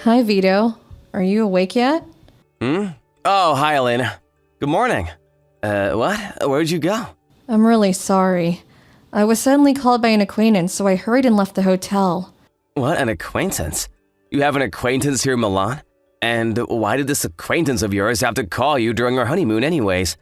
Hi, Vito. Are you awake yet? Oh, hi, Elena. Good morning. What? Where'd you go? I'm really sorry. I was suddenly called by an acquaintance, so I hurried and left the hotel. What, an acquaintance? You have an acquaintance here in Milan? And why did this acquaintance of yours have to call you during our honeymoon anyways?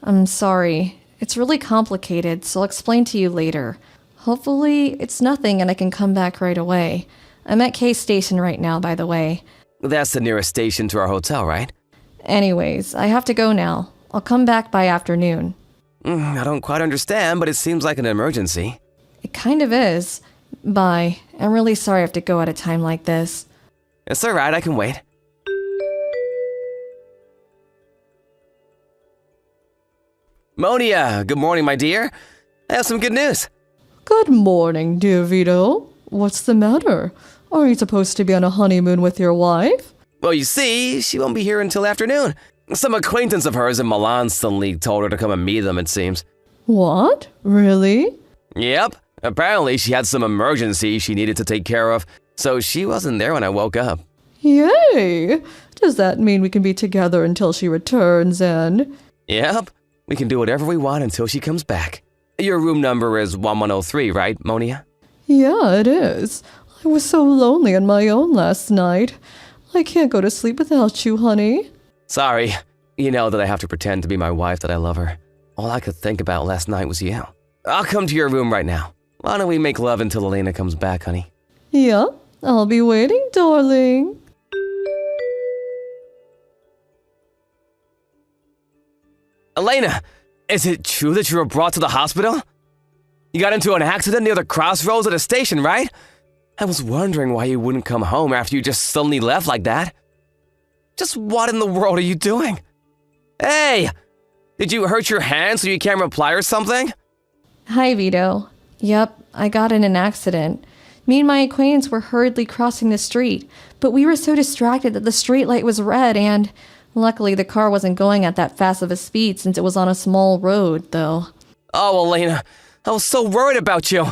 I'm sorry. It's really complicated, so I'll explain to you later. Hopefully, it's nothing and I can come back right away. I'm at K Station right now, by the way. That's the nearest station to our hotel, right? Anyways, I have to go now. I'll come back by afternoon. I don't quite understand, but it seems like an emergency. It kind of is. Bye. I'm really sorry I have to go at a time like this. It's alright, I can wait. Monia, good morning, my dear. I have some good news. Good morning, dear Vito. What's the matter? Are you supposed to be on a honeymoon with your wife? Well, you see, she won't be here until afternoon. Some acquaintance of hers in Milan suddenly told her to come and meet them, it seems. What? Really? Yep. Apparently, she had some emergency she needed to take care of, so she wasn't there when I woke up. Yay! Does that mean we can be together until she returns and… Yep. We can do whatever we want until she comes back. Your room number is 1103, right, Monia? Yeah, it is. I was so lonely on my own last night. I can't go to sleep without you, honey. Sorry. You know that I have to pretend to be my wife that I love her. All I could think about last night was you. I'll come to your room right now. Why don't we make love until Elena comes back, honey? Yeah, I'll be waiting, darling. Elena, is it true that you were brought to the hospital? You got into an accident near the crossroads at a station, right? I was wondering why you wouldn't come home after you just suddenly left like that. Just what in the world are you doing? Hey! Did you hurt your hand so you can't reply or something? Hi, Vito. Yep, I got in an accident. Me and my acquaintance were hurriedly crossing the street, but we were so distracted that the street light was red and… Luckily, the car wasn't going at that fast of a speed since it was on a small road, though. Oh, Elena, I was so worried about you.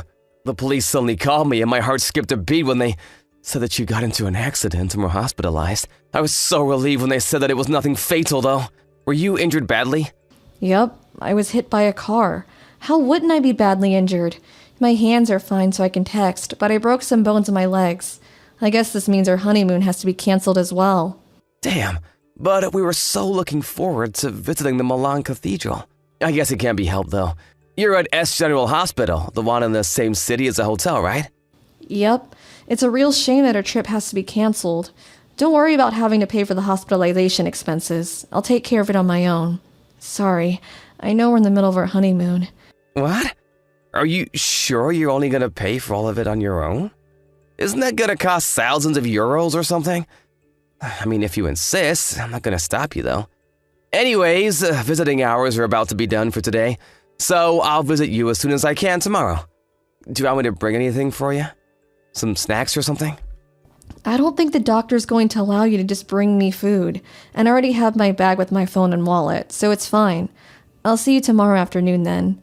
The police suddenly called me and my heart skipped a beat when they said that you got into an accident and were hospitalized. I was so relieved when they said that it was nothing fatal, though. Were you injured badly? Yep, I was hit by a car. How wouldn't I be badly injured? My hands are fine so I can text, but I broke some bones in my legs. I guess this means our honeymoon has to be canceled as well. Damn, but we were so looking forward to visiting the Milan Cathedral. I guess it can't be helped, though. You're at S General Hospital, the one in the same city as the hotel, right? Yep, it's a real shame that our trip has to be canceled. Don't worry about having to pay for the hospitalization expenses. I'll take care of it on my own. Sorry, I know we're in the middle of our honeymoon. What? Are you sure you're only gonna pay for all of it on your own? Isn't that gonna cost thousands of euros or something? I mean, if you insist, I'm not gonna stop you though. Anyways, visiting hours are about to be done for today, so I'll visit you as soon as I can tomorrow. Do you want me to bring anything for you? Some snacks or something? I don't think the doctor's going to allow you to just bring me food, and I already have my bag with my phone and wallet, so it's fine. I'll see you tomorrow afternoon then.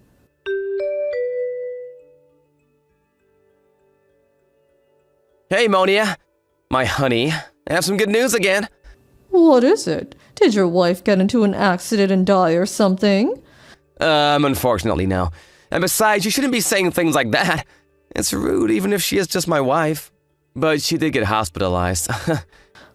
Hey, Monia. My honey. I have some good news again. What is it? Did your wife get into an accident and die or something? Unfortunately, no. And besides, you shouldn't be saying things like that. It's rude, even if she is just my wife. But she did get hospitalized. Aw,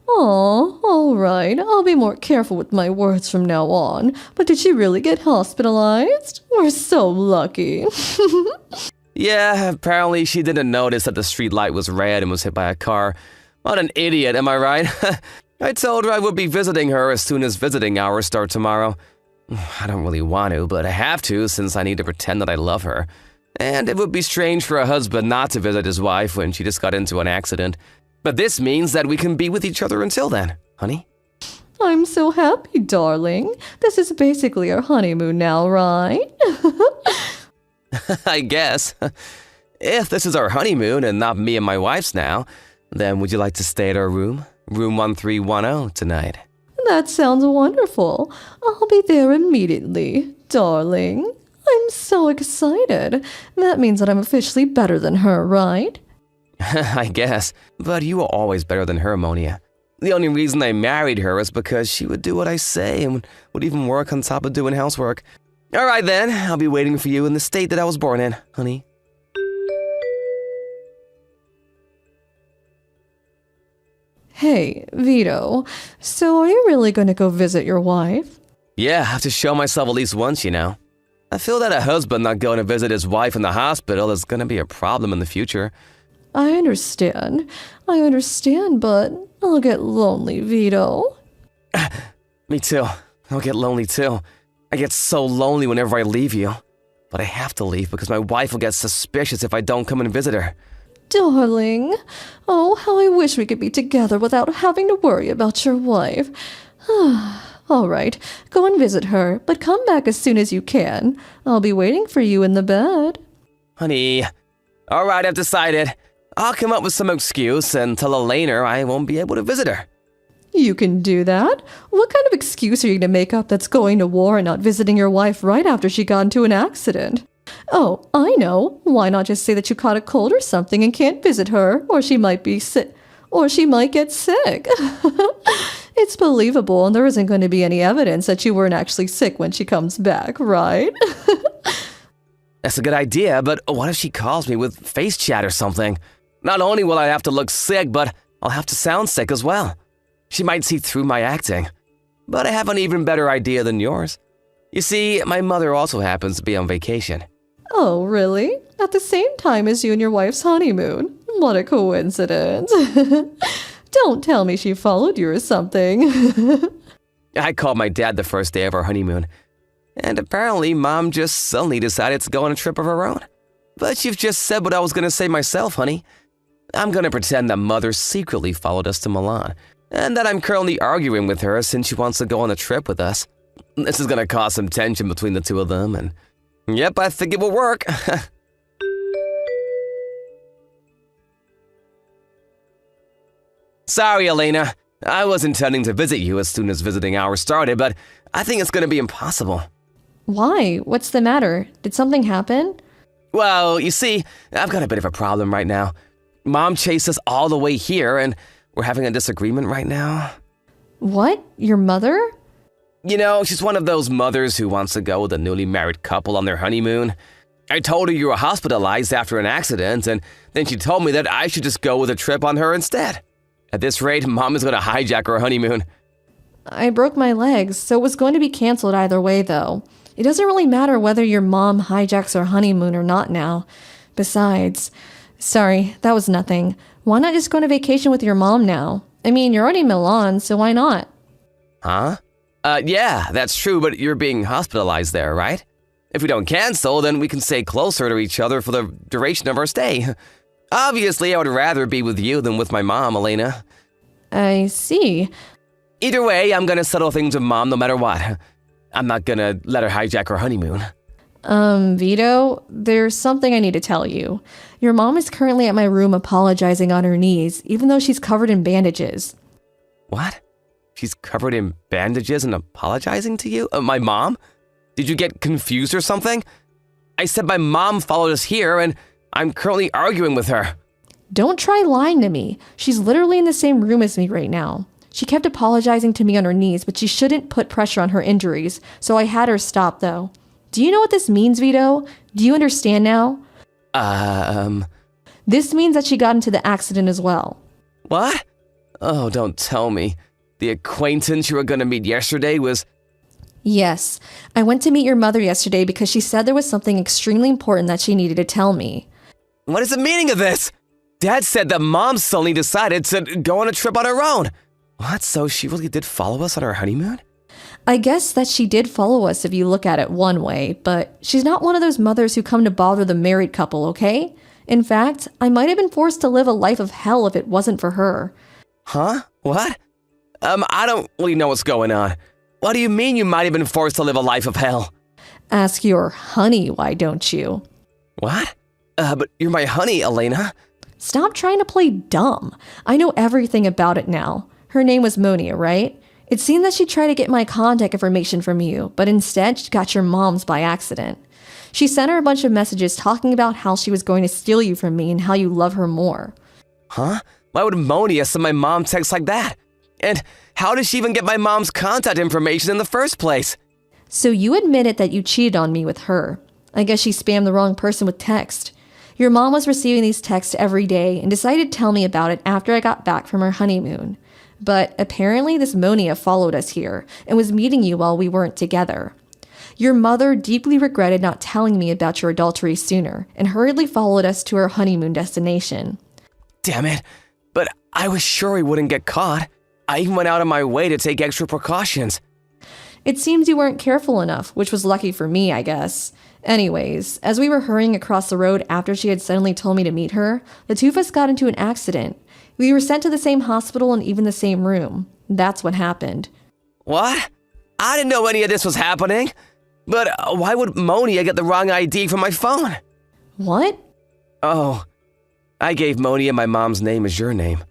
all right. I'll be more careful with my words from now on. But did she really get hospitalized? We're so lucky. Yeah, apparently she didn't notice that the street light was red and was hit by a car. What an idiot, am I right? I told her I would be visiting her as soon as visiting hours start tomorrow. I don't really want to, but I have to since I need to pretend that I love her. And it would be strange for a husband not to visit his wife when she just got into an accident. But this means that we can be with each other until then, honey. I'm so happy, darling. This is basically our honeymoon now, right? I guess. If this is our honeymoon and not me and my wife's now, then would you like to stay at our room? Room 1310 tonight. That sounds wonderful. I'll be there immediately, darling. I'm so excited. That means that I'm officially better than her, right? I guess, but you are always better than her, Monia. The only reason I married her is because she would do what I say and would even work on top of doing housework. All right then, I'll be waiting for you in the state that I was born in, honey. Hey, Vito, so are you really going to go visit your wife? Yeah, I have to show myself at least once, you know. I feel that a husband not going to visit his wife in the hospital is going to be a problem in the future. I understand, but I'll get lonely, Vito. Me too. I'll get lonely too. I get so lonely whenever I leave you. But I have to leave because my wife will get suspicious if I don't come and visit her. Darling, oh, how I wish we could be together without having to worry about your wife. All right, go and visit her, but come back as soon as you can. I'll be waiting for you in the bed. Honey, all right, I've decided. I'll come up with some excuse and tell Elena I won't be able to visit her. You can do that? What kind of excuse are you going to make up that's going to war and not visiting your wife right after she got into an accident? Oh, I know. Why not just say that you caught a cold or something and can't visit her, or she might be sick, or she might get sick. It's believable, and there isn't going to be any evidence that you weren't actually sick when she comes back, right? That's a good idea, but what if she calls me with face chat or something? Not only will I have to look sick, but I'll have to sound sick as well. She might see through my acting. But I have an even better idea than yours. You see, my mother also happens to be on vacation. Oh, really? At the same time as you and your wife's honeymoon? What a coincidence. Don't tell me she followed you or something. I called my dad the first day of our honeymoon. And apparently, Mom just suddenly decided to go on a trip of her own. But you've just said what I was going to say myself, honey. I'm going to pretend that Mother secretly followed us to Milan, and that I'm currently arguing with her since she wants to go on a trip with us. This is going to cause some tension between the two of them, and yep, I think it will work. Sorry, Elena. I was intending to visit you as soon as visiting hours started, but I think it's going to be impossible. Why? What's the matter? Did something happen? Well, you see, I've got a bit of a problem right now. Mom chased us all the way here, and we're having a disagreement right now. What? Your mother? You know, she's one of those mothers who wants to go with a newly married couple on their honeymoon. I told her you were hospitalized after an accident, and then she told me that I should just go with a trip on her instead. At this rate, Mom is going to hijack our honeymoon. I broke my legs, so it was going to be canceled either way, though. It doesn't really matter whether your mom hijacks our honeymoon or not now. Besides, sorry, that was nothing. Why not just go on a vacation with your mom now? I mean, you're already in Milan, so why not? Huh? Yeah, that's true, but you're being hospitalized there, right? If we don't cancel, then we can stay closer to each other for the duration of our stay. Obviously, I would rather be with you than with my mom, Elena. I see. Either way, I'm gonna settle things with Mom no matter what. I'm not gonna let her hijack our honeymoon. Vito, there's something I need to tell you. Your mom is currently at my room apologizing on her knees, even though she's covered in bandages. What? She's covered in bandages and apologizing to you? My mom? Did you get confused or something? I said my mom followed us here, and I'm currently arguing with her. Don't try lying to me. She's literally in the same room as me right now. She kept apologizing to me on her knees, but she shouldn't put pressure on her injuries, so I had her stop, though. Do you know what this means, Vito? Do you understand now? This means that she got into the accident as well. What? Oh, don't tell me. The acquaintance you were gonna meet yesterday was... Yes. I went to meet your mother yesterday because she said there was something extremely important that she needed to tell me. What is the meaning of this? Dad said that Mom suddenly decided to go on a trip on her own. What? So she really did follow us on our honeymoon? I guess that she did follow us if you look at it one way, but she's not one of those mothers who come to bother the married couple, okay? In fact, I might have been forced to live a life of hell if it wasn't for her. Huh? What? I don't really know what's going on. What do you mean you might have been forced to live a life of hell? Ask your honey, why don't you? What? But you're my honey, Elena. Stop trying to play dumb. I know everything about it now. Her name was Monia, right? It seemed that she tried to get my contact information from you, but instead she got your mom's by accident. She sent her a bunch of messages talking about how she was going to steal you from me and how you love her more. Huh? Why would Monia send my mom texts like that? And how did she even get my mom's contact information in the first place? So you admitted that you cheated on me with her. I guess she spammed the wrong person with text. Your mom was receiving these texts every day and decided to tell me about it after I got back from our honeymoon. But apparently this Monia followed us here and was meeting you while we weren't together. Your mother deeply regretted not telling me about your adultery sooner and hurriedly followed us to our honeymoon destination. Damn it, but I was sure he wouldn't get caught. I even went out of my way to take extra precautions. It seems you weren't careful enough, which was lucky for me, I guess. Anyways, as we were hurrying across the road after she had suddenly told me to meet her, the two of us got into an accident. We were sent to the same hospital and even the same room. That's what happened. What? I didn't know any of this was happening. But why would Monia get the wrong ID from my phone? What? Oh, I gave Monia my mom's name as your name.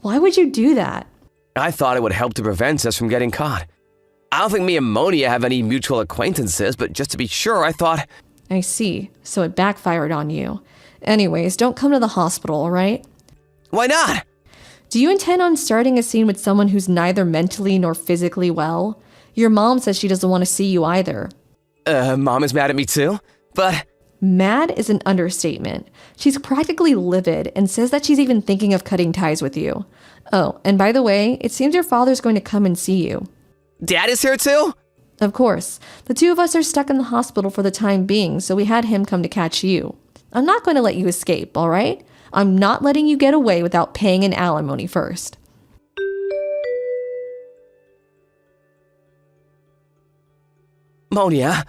Why would you do that? I thought it would help to prevent us from getting caught. I don't think me and Monia have any mutual acquaintances, but just to be sure, I thought... I see. So it backfired on you. Anyways, don't come to the hospital, all right? Why not? Do you intend on starting a scene with someone who's neither mentally nor physically well? Your mom says she doesn't want to see you either. Mom is mad at me too, but... Mad is an understatement. She's practically livid and says that she's even thinking of cutting ties with you. Oh, and by the way, it seems your father's going to come and see you. Dad is here too? Of course. The two of us are stuck in the hospital for the time being, so we had him come to catch you. I'm not going to let you escape, all right? I'm not letting you get away without paying an alimony first. Monia?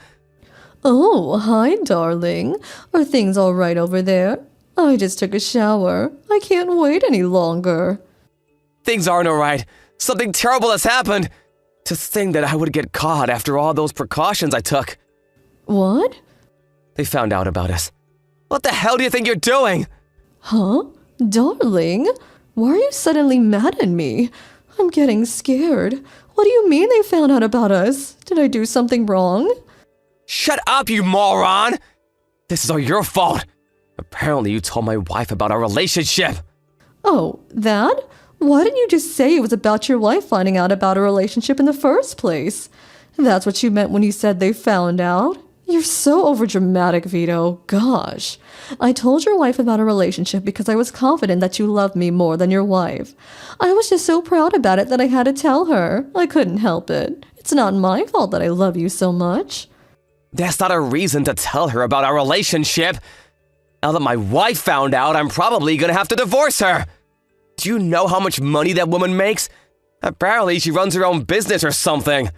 Oh, hi, darling. Are things all right over there? I just took a shower. I can't wait any longer. Things aren't all right. Something terrible has happened. To think that I would get caught after all those precautions I took. What? They found out about us. What the hell do you think you're doing? Huh? Darling? Why are you suddenly mad at me? I'm getting scared. What do you mean they found out about us? Did I do something wrong? Shut up, you moron! This is all your fault. Apparently you told my wife about our relationship. Oh, that? Why didn't you just say it was about your wife finding out about a relationship in the first place? That's what you meant when you said they found out? You're so overdramatic, Vito. Gosh. I told your wife about a relationship because I was confident that you loved me more than your wife. I was just so proud about it that I had to tell her. I couldn't help it. It's not my fault that I love you so much. That's not a reason to tell her about our relationship. Now that my wife found out, I'm probably gonna have to divorce her. Do you know how much money that woman makes? Apparently she runs her own business or something.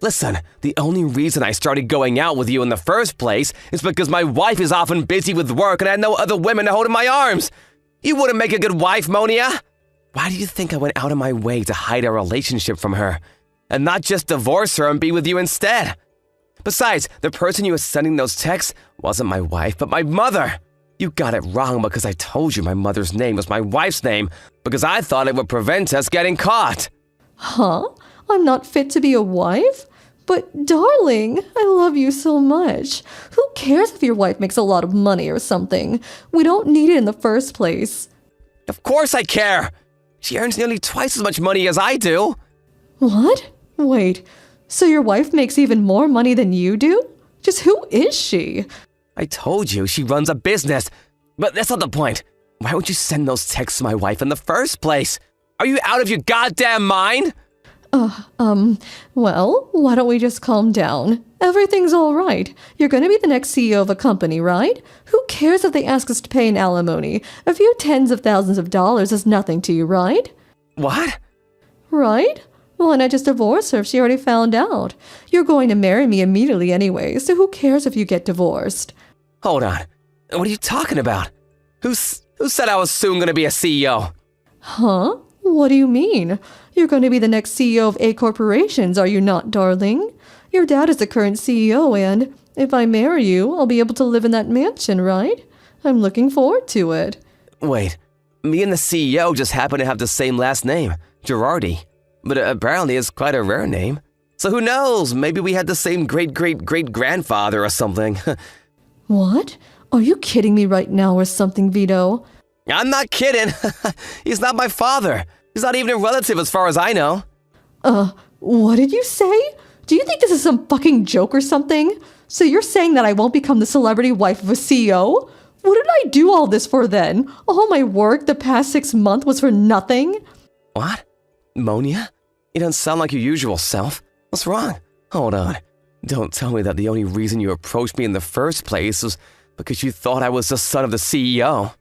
Listen, the only reason I started going out with you in the first place is because my wife is often busy with work and I had no other women to hold in my arms. You wouldn't make a good wife, Monia. Why do you think I went out of my way to hide our relationship from her? And not just divorce her and be with you instead? Besides, the person you were sending those texts wasn't my wife, but my mother. You got it wrong because I told you my mother's name was my wife's name because I thought it would prevent us getting caught. Huh? I'm not fit to be a wife? But darling, I love you so much. Who cares if your wife makes a lot of money or something? We don't need it in the first place. Of course I care. She earns nearly twice as much money as I do. What? Wait, so your wife makes even more money than you do? Just who is she? I told you she runs a business, but that's not the point. Why would you send those texts to my wife in the first place? Are you out of your goddamn mind? Well, why don't we just calm down? Everything's all right. You're going to be the next CEO of a company, right? Who cares if they ask us to pay an alimony? A few tens of thousands of dollars is nothing to you, right? What? Right? Why not just divorce her if she already found out? You're going to marry me immediately anyway, so who cares if you get divorced? Hold on. What are you talking about? Who said I was soon going to be a CEO? Huh? What do you mean? You're going to be the next CEO of 8 corporations, are you not, darling? Your dad is the current CEO, and if I marry you, I'll be able to live in that mansion, right? I'm looking forward to it. Wait, me and the CEO just happen to have the same last name, Girardi. But apparently it's quite a rare name. So who knows, maybe we had the same great-great-great-grandfather or something. What? Are you kidding me right now or something, Vito? I'm not kidding. He's not my father. He's not even a relative as far as I know. What did you say? Do you think this is some fucking joke or something? So you're saying that I won't become the celebrity wife of a CEO? What did I do all this for then? All my work the past 6 months was for nothing? What? Monia? You don't sound like your usual self. What's wrong? Hold on. Don't tell me that the only reason you approached me in the first place was because you thought I was the son of the CEO.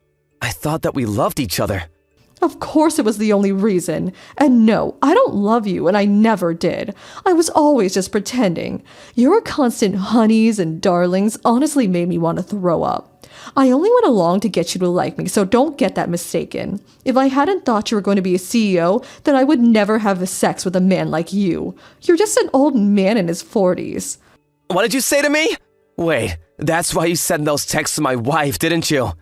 I thought that we loved each other. Of course it was the only reason. And no, I don't love you, and I never did. I was always just pretending. Your constant honeys and darlings honestly made me want to throw up. I only went along to get you to like me, so don't get that mistaken. If I hadn't thought you were going to be a CEO, then I would never have sex with a man like you. You're just an old man in his 40s. What did you say to me? Wait, that's why you sent those texts to my wife, didn't you?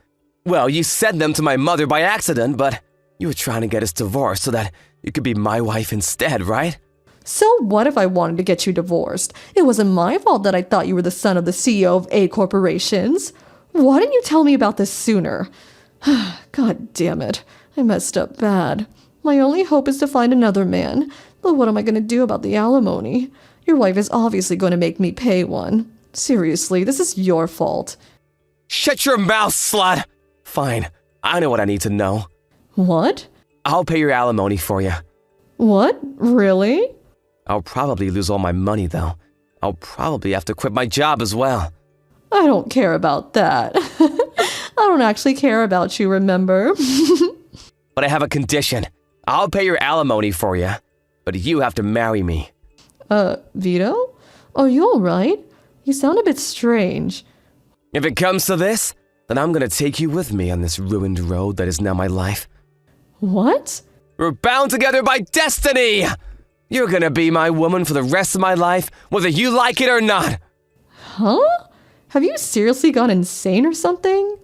Well, you sent them to my mother by accident, but you were trying to get us divorced so that you could be my wife instead, right? So what if I wanted to get you divorced? It wasn't my fault that I thought you were the son of the CEO of A corporations. Why didn't you tell me about this sooner? God damn it. I messed up bad. My only hope is to find another man. But what am I going to do about the alimony? Your wife is obviously going to make me pay one. Seriously, this is your fault. Shut your mouth, slut! Fine, I know what I need to know. What? I'll pay your alimony for you. What? Really? I'll probably lose all my money, though. I'll probably have to quit my job as well. I don't care about that. I don't actually care about you, remember? But I have a condition. I'll pay your alimony for you, but you have to marry me. Vito? Are you alright? You sound a bit strange. If it comes to this, then I'm gonna take you with me on this ruined road that is now my life. What? We're bound together by destiny! You're gonna be my woman for the rest of my life, whether you like it or not. Huh? Have you seriously gone insane or something?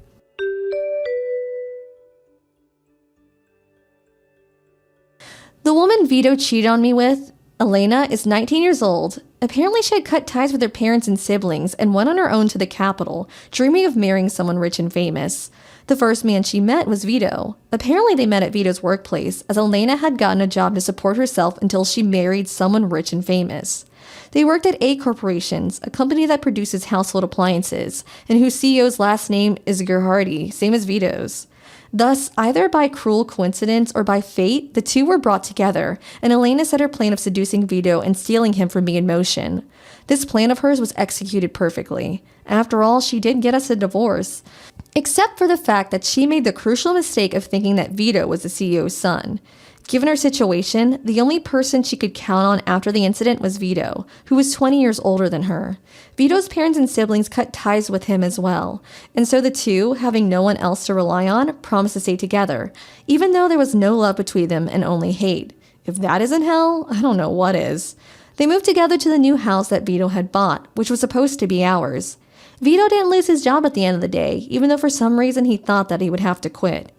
The woman Vito cheated on me with, Elena, is 19 years old. Apparently she had cut ties with her parents and siblings and went on her own to the capital, dreaming of marrying someone rich and famous. The first man she met was Vito. Apparently they met at Vito's workplace, as Elena had gotten a job to support herself until she married someone rich and famous. They worked at A Corporations, a company that produces household appliances, and whose CEO's last name is Gerhardi, same as Vito's. Thus, either by cruel coincidence or by fate, the two were brought together, and Elena set her plan of seducing Vito and stealing him from me in motion. This plan of hers was executed perfectly. After all, she did get us a divorce. Except for the fact that she made the crucial mistake of thinking that Vito was the CEO's son. Given her situation, the only person she could count on after the incident was Vito, who was 20 years older than her. Vito's parents and siblings cut ties with him as well, and so the two, having no one else to rely on, promised to stay together, even though there was no love between them and only hate. If that isn't hell, I don't know what is. They moved together to the new house that Vito had bought, which was supposed to be ours. Vito didn't lose his job at the end of the day, even though for some reason he thought that he would have to quit.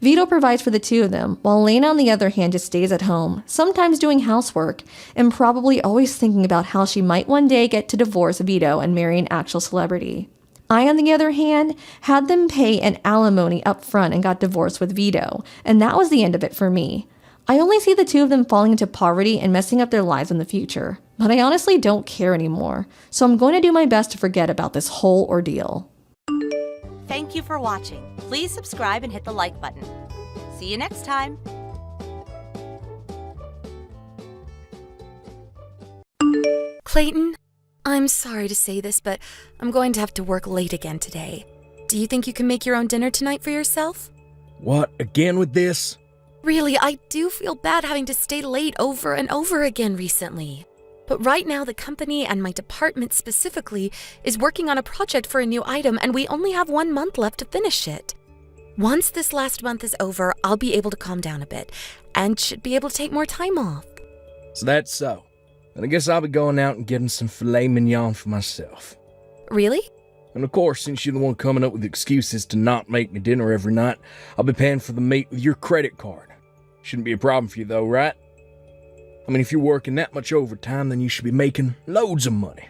Vito provides for the two of them, while Elena on the other hand just stays at home, sometimes doing housework, and probably always thinking about how she might one day get to divorce Vito and marry an actual celebrity. I, on the other hand, had them pay an alimony up front and got divorced with Vito, and that was the end of it for me. I only see the two of them falling into poverty and messing up their lives in the future, but I honestly don't care anymore, so I'm going to do my best to forget about this whole ordeal. Thank you for watching. Please subscribe and hit the like button. See you next time. Clayton, I'm sorry to say this, but I'm going to have to work late again today. Do you think you can make your own dinner tonight for yourself? What, again with this? Really, I do feel bad having to stay late over and over again recently. But right now, the company and my department specifically is working on a project for a new item, and we only have 1 month left to finish it. Once this last month is over, I'll be able to calm down a bit and should be able to take more time off. So that's so. And I guess I'll be going out and getting some filet mignon for myself. Really? And of course, since you're the one coming up with excuses to not make me dinner every night, I'll be paying for the meat with your credit card. Shouldn't be a problem for you though, right? I mean, if you're working that much overtime, then you should be making loads of money.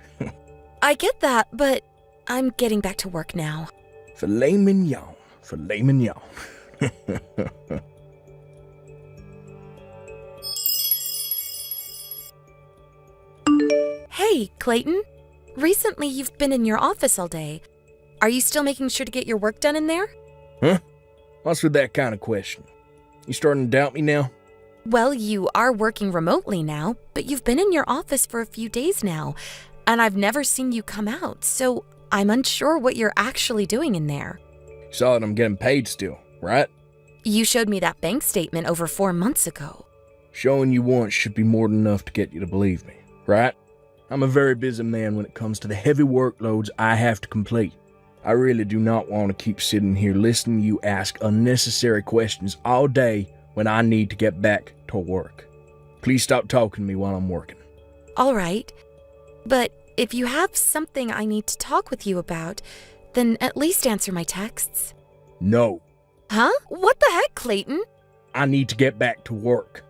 I get that, but I'm getting back to work now. Filet mignon. Filet mignon. Hey, Clayton. Recently, you've been in your office all day. Are you still making sure to get your work done in there? Huh? What's with that kind of question? You starting to doubt me now? Well, you are working remotely now, but you've been in your office for a few days now, and I've never seen you come out, so I'm unsure what you're actually doing in there. You saw that I'm getting paid still, right? You showed me that bank statement over 4 months ago. Showing you once should be more than enough to get you to believe me, right? I'm a very busy man when it comes to the heavy workloads I have to complete. I really do not want to keep sitting here listening to you ask unnecessary questions all day when I need to get back to work. Please stop talking to me while I'm working. All right, but if you have something I need to talk with you about, then at least answer my texts. No, Huh? What the heck, Clayton? I need to get back to work.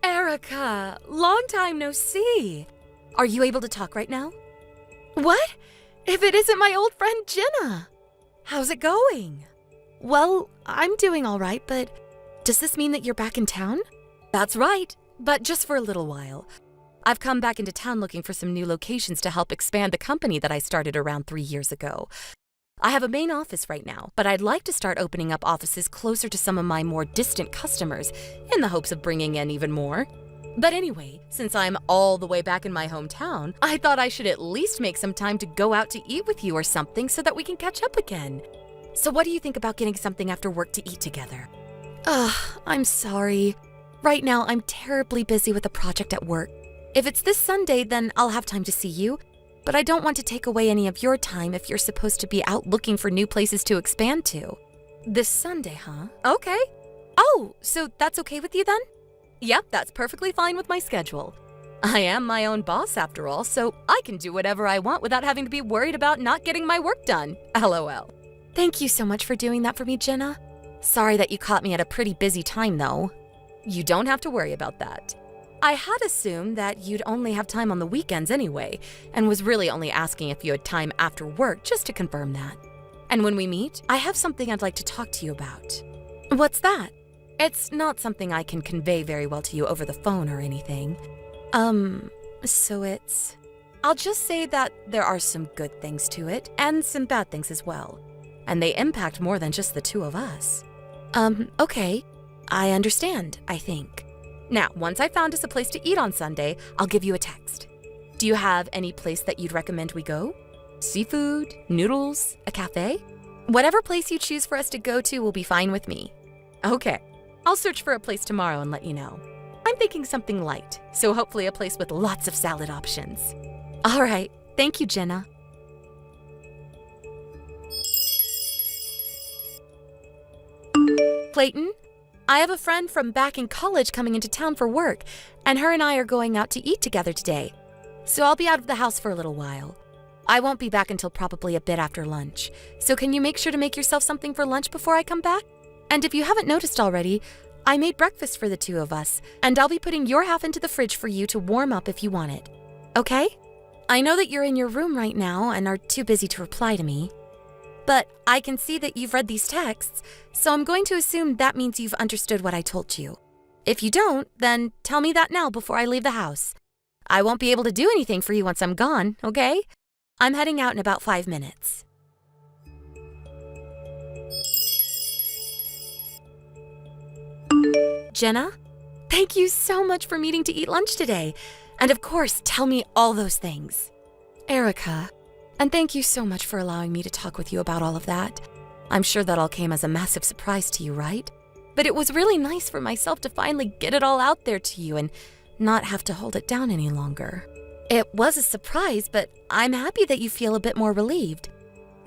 Erica, long time no see. Are you able to talk right now? What? If it isn't my old friend Jenna? How's it going? Well, I'm doing all right, but does this mean that you're back in town? That's right, but just for a little while. I've come back into town looking for some new locations to help expand the company that I started around 3 years ago. I have a main office right now, but I'd like to start opening up offices closer to some of my more distant customers in the hopes of bringing in even more. But anyway, since I'm all the way back in my hometown, I thought I should at least make some time to go out to eat with you or something so that we can catch up again. So what do you think about getting something after work to eat together? I'm sorry. Right now, I'm terribly busy with a project at work. If it's this Sunday, then I'll have time to see you. But I don't want to take away any of your time if you're supposed to be out looking for new places to expand to. This Sunday, huh? Okay. Oh, so that's okay with you then? Yep, that's perfectly fine with my schedule. I am my own boss after all, so I can do whatever I want without having to be worried about not getting my work done. LOL. Thank you so much for doing that for me, Jenna. Sorry that you caught me at a pretty busy time, though. You don't have to worry about that. I had assumed that you'd only have time on the weekends anyway, and was really only asking if you had time after work just to confirm that. And when we meet, I have something I'd like to talk to you about. What's that? It's not something I can convey very well to you over the phone or anything. I'll just say that there are some good things to it, and some bad things as well. And they impact more than just the two of us. Okay. I understand, I think. Now, once I found us a place to eat on Sunday, I'll give you a text. Do you have any place that you'd recommend we go? Seafood, noodles, a cafe? Whatever place you choose for us to go to will be fine with me. Okay, I'll search for a place tomorrow and let you know. I'm thinking something light, so hopefully a place with lots of salad options. All right, thank you, Jenna. Clayton? I have a friend from back in college coming into town for work, and her and I are going out to eat together today. So I'll be out of the house for a little while. I won't be back until probably a bit after lunch, so can you make sure to make yourself something for lunch before I come back? And if you haven't noticed already, I made breakfast for the two of us, and I'll be putting your half into the fridge for you to warm up if you want it. Okay? I know that you're in your room right now and are too busy to reply to me. But I can see that you've read these texts, so I'm going to assume that means you've understood what I told you. If you don't, then tell me that now before I leave the house. I won't be able to do anything for you once I'm gone, okay? I'm heading out in about 5 minutes. Jenna, thank you so much for meeting to eat lunch today. And of course, tell me all those things. Erica. And thank you so much for allowing me to talk with you about all of that. I'm sure that all came as a massive surprise to you, right? But it was really nice for myself to finally get it all out there to you and not have to hold it down any longer. It was a surprise, but I'm happy that you feel a bit more relieved.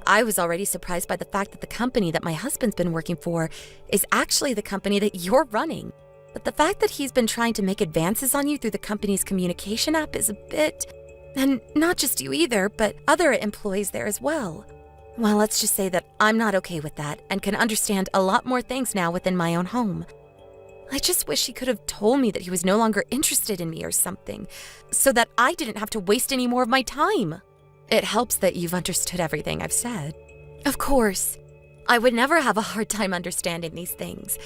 I was already surprised by the fact that the company that my husband's been working for is actually the company that you're running. But the fact that he's been trying to make advances on you through the company's communication app is a bit... And not just you either, but other employees there as well. Well, let's just say that I'm not okay with that and can understand a lot more things now within my own home. I just wish he could have told me that he was no longer interested in me or something, so that I didn't have to waste any more of my time. It helps that you've understood everything I've said. Of course, I would never have a hard time understanding these things.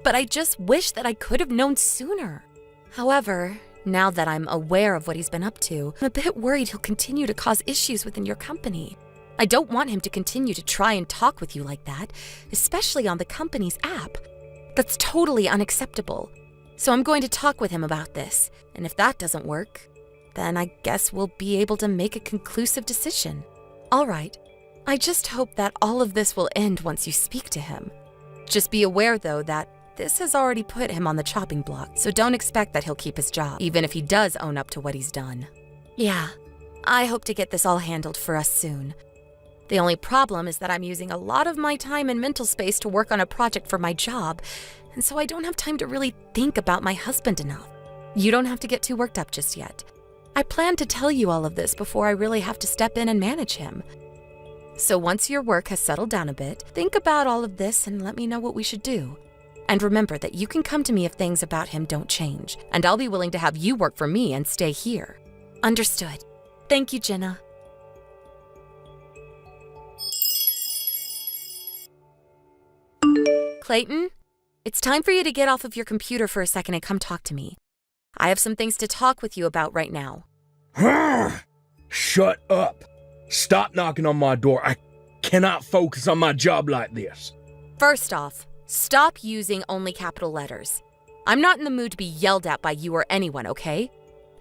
but I just wish that I could have known sooner. However, now that I'm aware of what he's been up to, I'm a bit worried he'll continue to cause issues within your company. I don't want him to continue to try and talk with you like that, especially on the company's app. That's totally unacceptable. So I'm going to talk with him about this, and if that doesn't work, then I guess we'll be able to make a conclusive decision. All right. I just hope that all of this will end once you speak to him. Just be aware, though, that this has already put him on the chopping block, so don't expect that he'll keep his job, even if he does own up to what he's done. Yeah, I hope to get this all handled for us soon. The only problem is that I'm using a lot of my time and mental space to work on a project for my job, and so I don't have time to really think about my husband enough. You don't have to get too worked up just yet. I plan to tell you all of this before I really have to step in and manage him. So once your work has settled down a bit, think about all of this and let me know what we should do. And remember that you can come to me if things about him don't change, and I'll be willing to have you work for me and stay here. Understood. Thank you, Jenna. Clayton, it's time for you to get off of your computer for a second and come talk to me. I have some things to talk with you about right now. Shut up. Stop knocking on my door. I cannot focus on my job like this. First off, stop using only capital letters. I'm not in the mood to be yelled at by you or anyone, okay?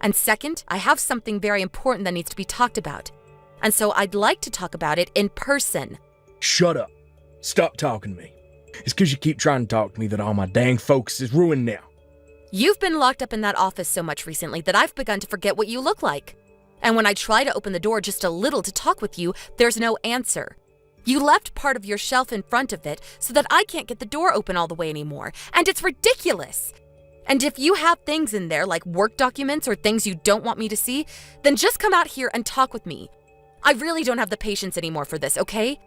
And second, I have something very important that needs to be talked about. And so I'd like to talk about it in person. Shut up. Stop talking to me. It's because you keep trying to talk to me that all my dang focus is ruined now. You've been locked up in that office so much recently that I've begun to forget what you look like. And when I try to open the door just a little to talk with you, there's no answer. You left part of your shelf in front of it so that I can't get the door open all the way anymore, and it's ridiculous. And if you have things in there like work documents or things you don't want me to see, then just come out here and talk with me. I really don't have the patience anymore for this, okay?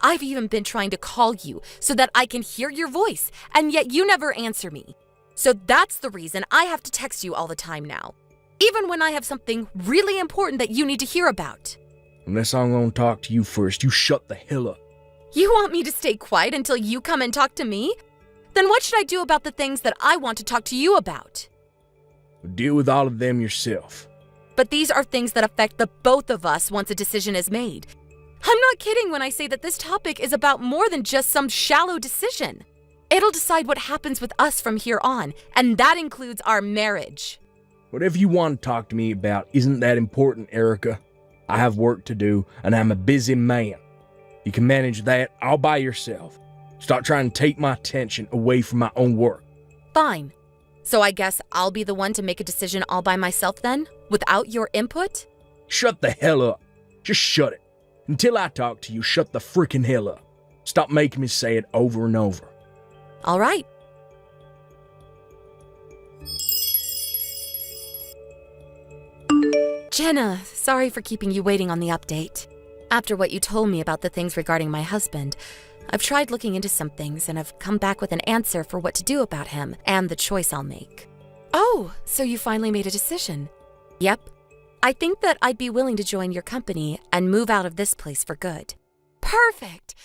I've even been trying to call you so that I can hear your voice, and yet you never answer me. So that's the reason I have to text you all the time now, even when I have something really important that you need to hear about. Unless I'm going to talk to you first, you shut the hell up. You want me to stay quiet until you come and talk to me? Then what should I do about the things that I want to talk to you about? Deal with all of them yourself. But these are things that affect the both of us once a decision is made. I'm not kidding when I say that this topic is about more than just some shallow decision. It'll decide what happens with us from here on, and that includes our marriage. Whatever you want to talk to me about isn't that important, Erica. I have work to do, and I'm a busy man. You can manage that all by yourself. Stop trying to take my attention away from my own work. Fine. So I guess I'll be the one to make a decision all by myself then, without your input? Shut the hell up. Just shut it. Until I talk to you, shut the freaking hell up. Stop making me say it over and over. All right. Jenna, sorry for keeping you waiting on the update. After what you told me about the things regarding my husband, I've tried looking into some things and I've come back with an answer for what to do about him and the choice I'll make. Oh, so you finally made a decision? Yep. I think that I'd be willing to join your company and move out of this place for good. Perfect!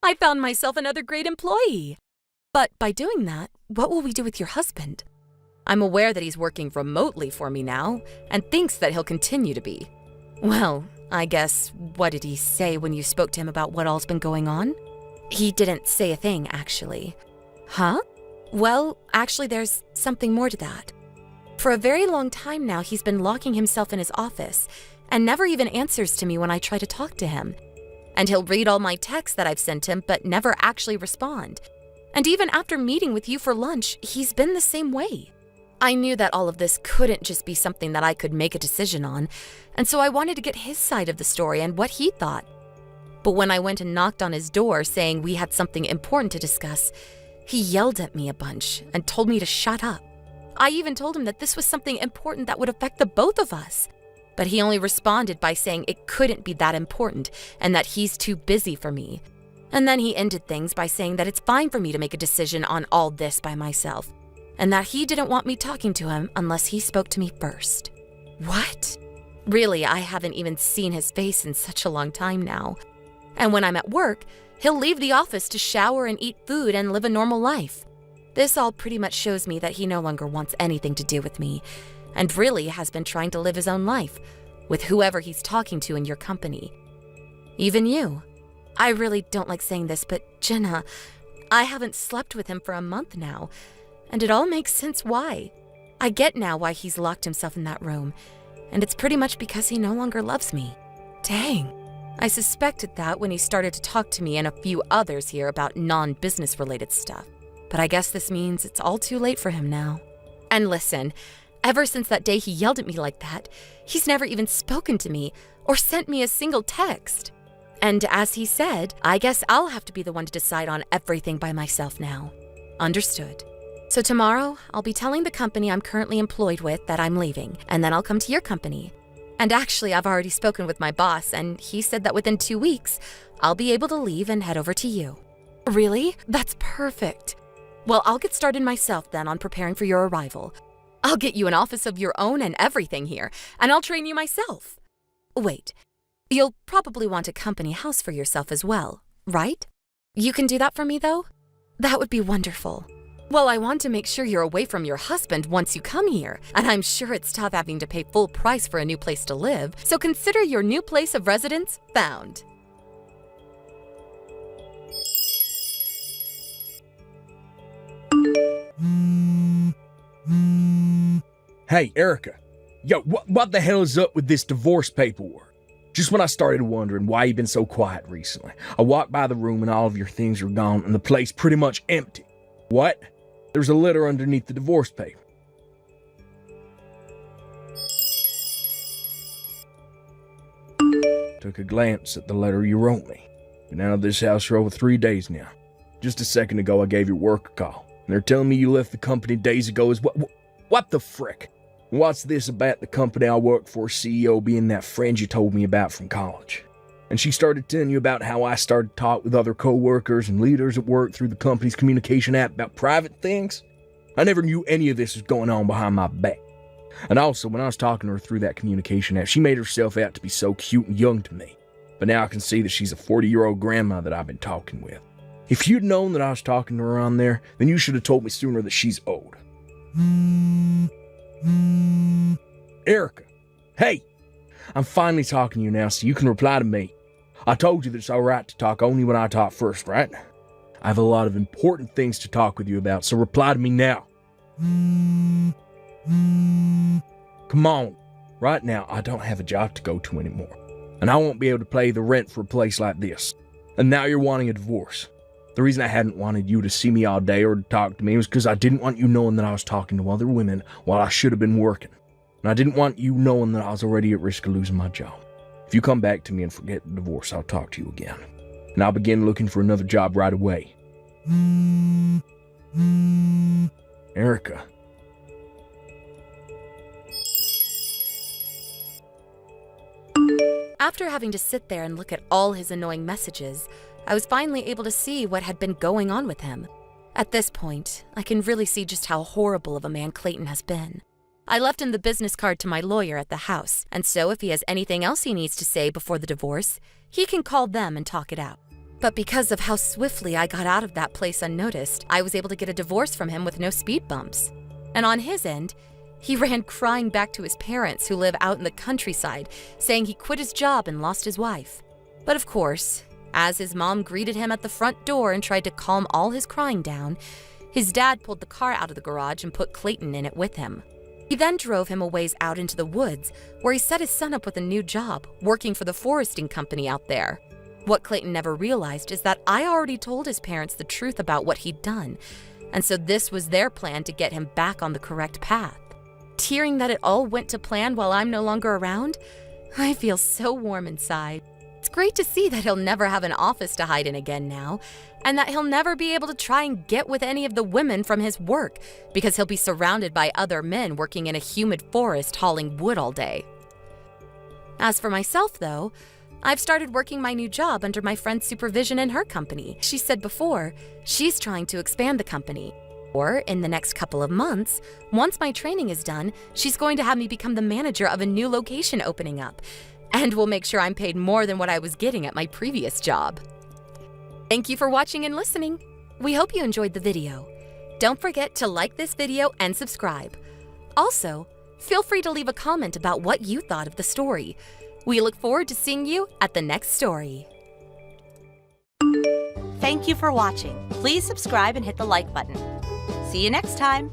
I found myself another great employee. But by doing that, what will we do with your husband? I'm aware that he's working remotely for me now and thinks that he'll continue to be. Well, I guess, what did he say when you spoke to him about what all's been going on? He didn't say a thing, actually. Huh? Well, actually, there's something more to that. For a very long time now, he's been locking himself in his office and never even answers to me when I try to talk to him. And he'll read all my texts that I've sent him but never actually respond. And even after meeting with you for lunch, he's been the same way. I knew that all of this couldn't just be something that I could make a decision on, and so I wanted to get his side of the story and what he thought. But when I went and knocked on his door saying we had something important to discuss, he yelled at me a bunch and told me to shut up. I even told him that this was something important that would affect the both of us. But he only responded by saying it couldn't be that important and that he's too busy for me. And then he ended things by saying that it's fine for me to make a decision on all this by myself, and that he didn't want me talking to him unless he spoke to me first. What? Really, I haven't even seen his face in such a long time now. And when I'm at work, he'll leave the office to shower and eat food and live a normal life. This all pretty much shows me that he no longer wants anything to do with me, and really has been trying to live his own life, with whoever he's talking to in your company. Even you. I really don't like saying this, but Jenna, I haven't slept with him for a month now, and it all makes sense why. I get now why he's locked himself in that room, and it's pretty much because he no longer loves me. Dang. I suspected that when he started to talk to me and a few others here about non-business related stuff. But I guess this means it's all too late for him now. And listen, ever since that day he yelled at me like that, he's never even spoken to me or sent me a single text. And as he said, I guess I'll have to be the one to decide on everything by myself now. Understood. So tomorrow, I'll be telling the company I'm currently employed with that I'm leaving, and then I'll come to your company. And actually, I've already spoken with my boss, and he said that within 2 weeks, I'll be able to leave and head over to you. Really? That's perfect. Well, I'll get started myself then on preparing for your arrival. I'll get you an office of your own and everything here, and I'll train you myself. Wait, you'll probably want a company house for yourself as well, right? You can do that for me, though? That would be wonderful. Well, I want to make sure you're away from your husband once you come here, and I'm sure it's tough having to pay full price for a new place to live, so consider your new place of residence found. Hey, Erica. Yo, what the hell is up with this divorce paperwork? Just when I started wondering why you've been so quiet recently, I walked by the room and all of your things are gone and the place pretty much empty. What? There's a letter underneath the divorce paper. Took a glance at the letter you wrote me. Been out of this house for over 3 days now. Just a second ago I gave your work a call, and they're telling me you left the company days ago as what the frick? What's this about the company I work for, CEO being that friend you told me about from college? And she started telling you about how I started to talk with other co-workers and leaders at work through the company's communication app about private things? I never knew any of this was going on behind my back. And also, when I was talking to her through that communication app, she made herself out to be so cute and young to me. But now I can see that she's a 40-year-old grandma that I've been talking with. If you'd known that I was talking to her on there, then you should have told me sooner that she's old. Erica, hey! I'm finally talking to you now, so you can reply to me. I told you that it's alright to talk only when I talk first, right? I have a lot of important things to talk with you about, so reply to me now. Come on. Right now, I don't have a job to go to anymore, and I won't be able to pay the rent for a place like this. And now you're wanting a divorce. The reason I hadn't wanted you to see me all day or to talk to me was because I didn't want you knowing that I was talking to other women while I should have been working. And I didn't want you knowing that I was already at risk of losing my job. If you come back to me and forget the divorce, I'll talk to you again. And I'll begin looking for another job right away. Erica. After having to sit there and look at all his annoying messages, I was finally able to see what had been going on with him. At this point, I can really see just how horrible of a man Clayton has been. I left him the business card to my lawyer at the house, and so if he has anything else he needs to say before the divorce, he can call them and talk it out. But because of how swiftly I got out of that place unnoticed, I was able to get a divorce from him with no speed bumps. And on his end, he ran crying back to his parents who live out in the countryside, saying he quit his job and lost his wife. But of course, as his mom greeted him at the front door and tried to calm all his crying down, his dad pulled the car out of the garage and put Clayton in it with him. He then drove him a ways out into the woods, where he set his son up with a new job, working for the foresting company out there. What Clayton never realized is that I already told his parents the truth about what he'd done, and so this was their plan to get him back on the correct path. Hearing that it all went to plan while I'm no longer around, I feel so warm inside. It's great to see that he'll never have an office to hide in again now, and that he'll never be able to try and get with any of the women from his work, because he'll be surrounded by other men working in a humid forest hauling wood all day. As for myself, though, I've started working my new job under my friend's supervision in her company. She said before, she's trying to expand the company. Or, in the next couple of months, once my training is done, she's going to have me become the manager of a new location opening up, and will make sure I'm paid more than what I was getting at my previous job. Thank you for watching and listening. We hope you enjoyed the video. Don't forget to like this video and subscribe. Also, feel free to leave a comment about what you thought of the story. We look forward to seeing you at the next story. Thank you for watching. Please subscribe and hit the like button. See you next time.